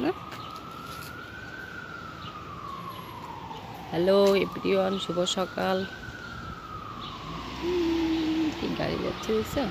না? Hello everyone, শুভ সকাল। কি গাড়ি যাচ্ছে দেখছো?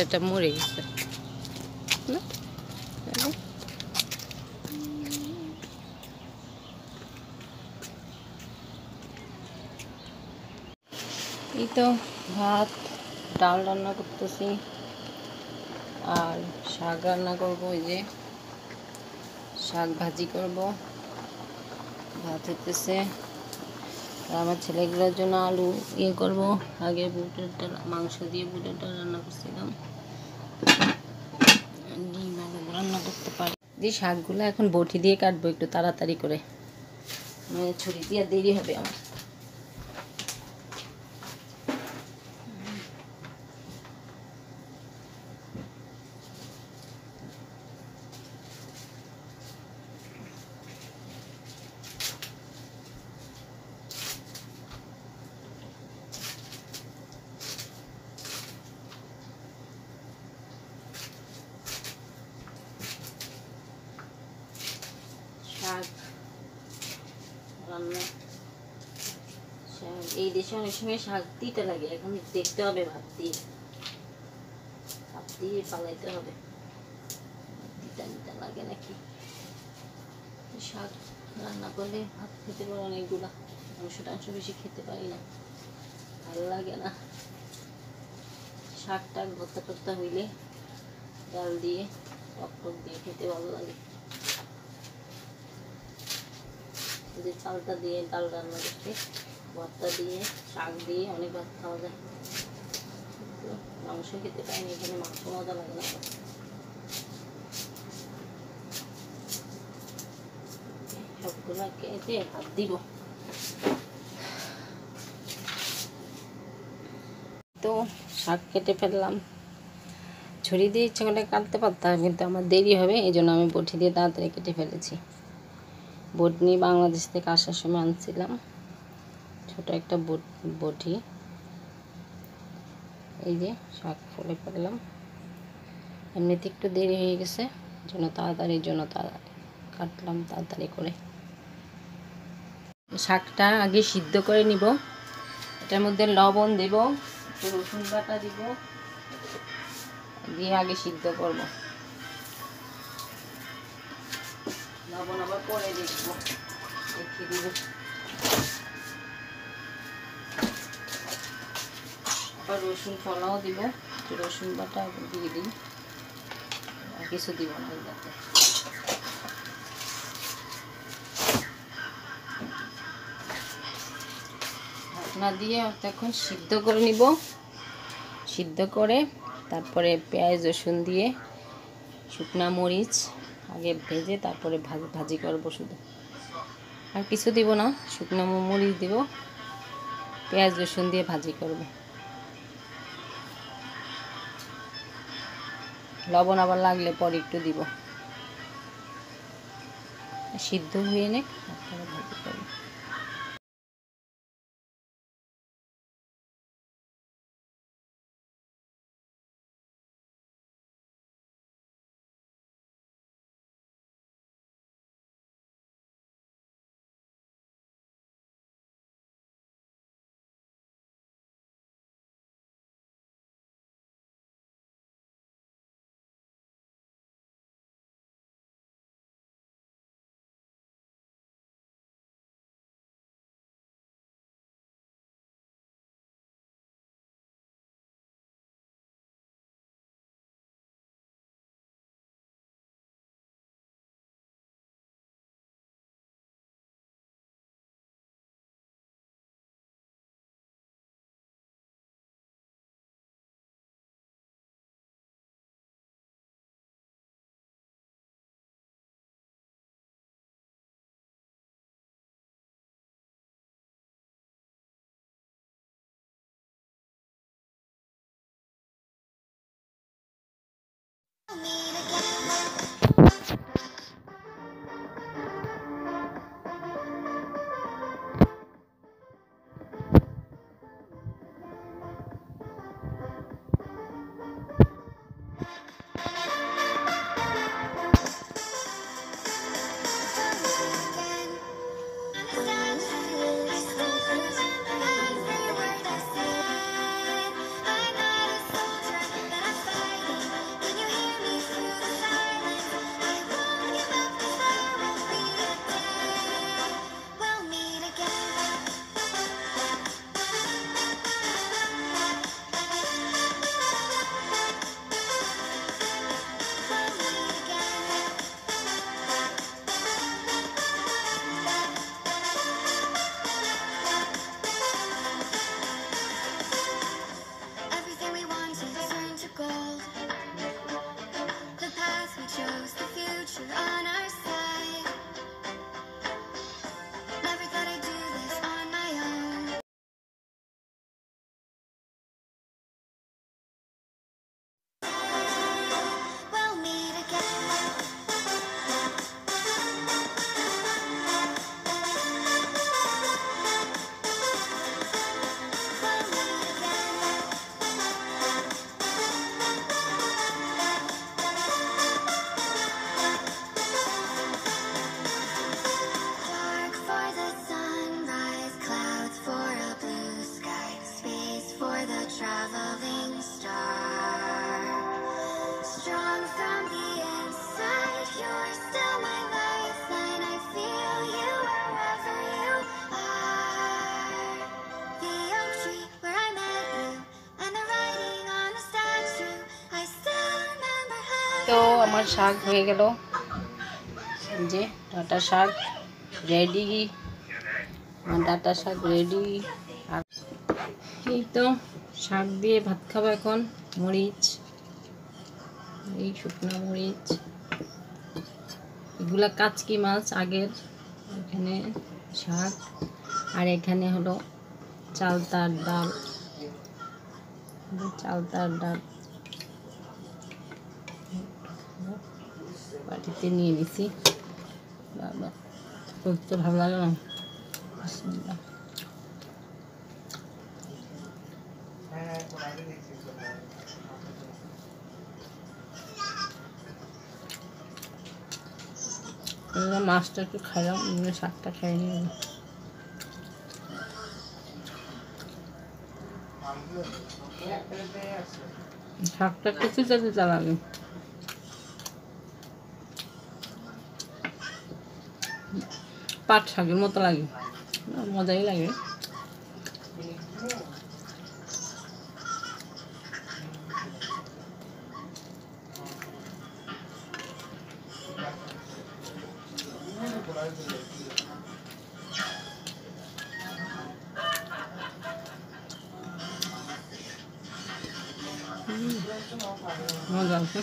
এটা মরে গেছে না? এই তো ভাত ডাল রান্না করতেছি আর শাক রান্না করবো। ওই যে শাক ভাজি করব, ভাত হইতেছে। আর আমার ছেলেগুলোর জন্য আলু করব। আগে বুটের ডাল, মাংস দিয়ে বুটের ডাল রান্না করছিলাম। ডিম আলু রান্না করতে পারি। দিয়ে শাকগুলো এখন বটি দিয়ে কাটবো একটু তাড়াতাড়ি করে, ছুরি দিয়ে দেরি হবে আমার। শাক রান্না, এই দেশে অনেক সময় শাক দিতে লাগে। এখন দেখতে হবে, ভাত দিয়ে পালাইতে হবে, দিতে দিতে লাগে নাকি। শাক রান্না করলে ভাত খেতে পারো অনেকগুলা। মাংস বেশি খেতে পারি না, ভালো লাগে না। শাক টাক ভর্তা টর্তা হইলে ডাল দিয়ে টক দিয়ে খেতে ভালো লাগে। যে চালটা দিয়ে ডাল রান্না করতে, ভর্তা দিয়ে শাক দিয়ে অনেক ভাত খাওয়া যায়। মাংস খেতে পাইনি, এখানে মাংস মজা লাগে না। সবগুলো কেটে ভাত দিব। তো শাক কেটে ফেললাম, ছুরি দিয়ে ইচ্ছে করে কাটতে পারতাম, কিন্তু আমার দেরি হবে, এই জন্য আমি বটি দিয়ে তাড়াতাড়ি কেটে ফেলেছি। বটনি বাংলাদেশ থেকে আসার সময় আনছিলাম, ছোট একটা বটি। এই যে শাক ফলে ফেললাম। এমনিতে একটু দেরি হয়ে গেছে, জন্য তাড়াতাড়ির জন্য কাটলাম তাড়াতাড়ি করে। শাকটা আগে সিদ্ধ করে নিব, এটার মধ্যে লবণ দেব, একটু রসুন বাটা দিব, দিয়ে আগে সিদ্ধ করব। লবণ আবার পরে দেখবো, দেখে দিব। আবার রসুন ফলাও দিব, একটু রসুন বাটা দিয়ে দিই, আর কিছু দিব না যাতে। ঢাকনা দিয়ে এখন সিদ্ধ করে নিব। সিদ্ধ করে তারপরে পেঁয়াজ রসুন দিয়ে, শুকনা মরিচ আগে ভেজে তারপরে ভাজি করব শুধু, আর কিছু দিব না। শুকনো মরিচ দিব, পেঁয়াজ রসুন দিয়ে ভাজি করব। লবণ আবার লাগলে পরে একটু দিব, সিদ্ধ হয়ে নে তারপরে ভাজি করব। তো আমার শাক হয়ে গেল, যে ডাঁটা শাক রেডি, আমার ডাঁটা শাক রেডি। আর এই তো শাক দিয়ে ভাত খাবো এখন। মরিচ, এই শুকনো মরিচ, এগুলা কাচকি মাছ আগের, এখানে শাক, আর এখানে হলো চালতার ডাল, চালতার ডাল বাটিতে নিয়ে নিছি। বাবা করতে ভালো লাগে না। মাছটা একটু খাইলাম, শাকটা খাই নি। শাকটা কিছু যাতে লাগে, পাট শাকের মতো লাগে, মজাই লাগে। মজা আছে।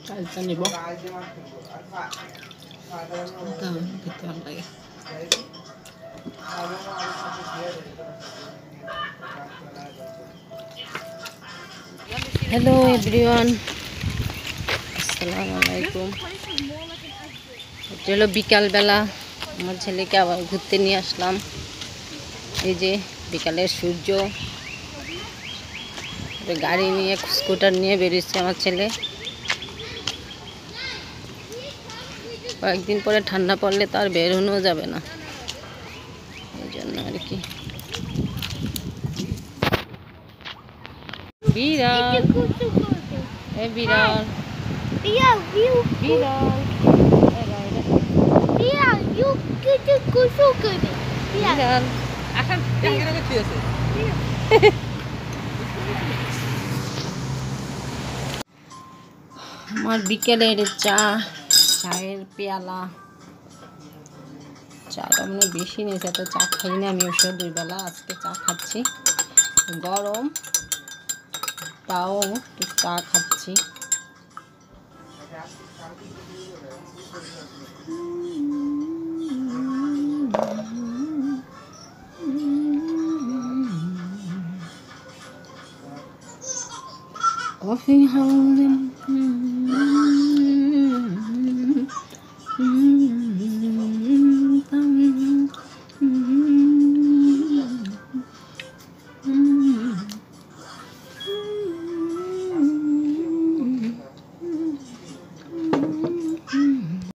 চালটা নিব, খেতে ভালো লাগে। হ্যালো এভরিওয়ান, আসসালামু আলাইকুম। এটা হলো বিকালবেলা, আমার ছেলেকে আবার ঘুরতে নিয়ে আসলাম। এই যে বিকালের সূর্য, গাড়ি নিয়ে স্কুটার নিয়ে বেরিয়েছে আমার ছেলে। কয়েকদিন পরে ঠান্ডা পড়লে তো আর বেরোনো যাবে না, এই জন্য আর কি। বিড়াল, এ বিড়াল, বিড়াল, বিড়াল। আমার বিকেলের চায়ের পেয়ালা, চাটা মানে বেশি নিয়েছে, এত চা খাই না আমি, ওষুধ 2 বেলা, আজকে চা খাচ্ছি। গরম তাও একটু চা খাচ্ছি। Coffee holding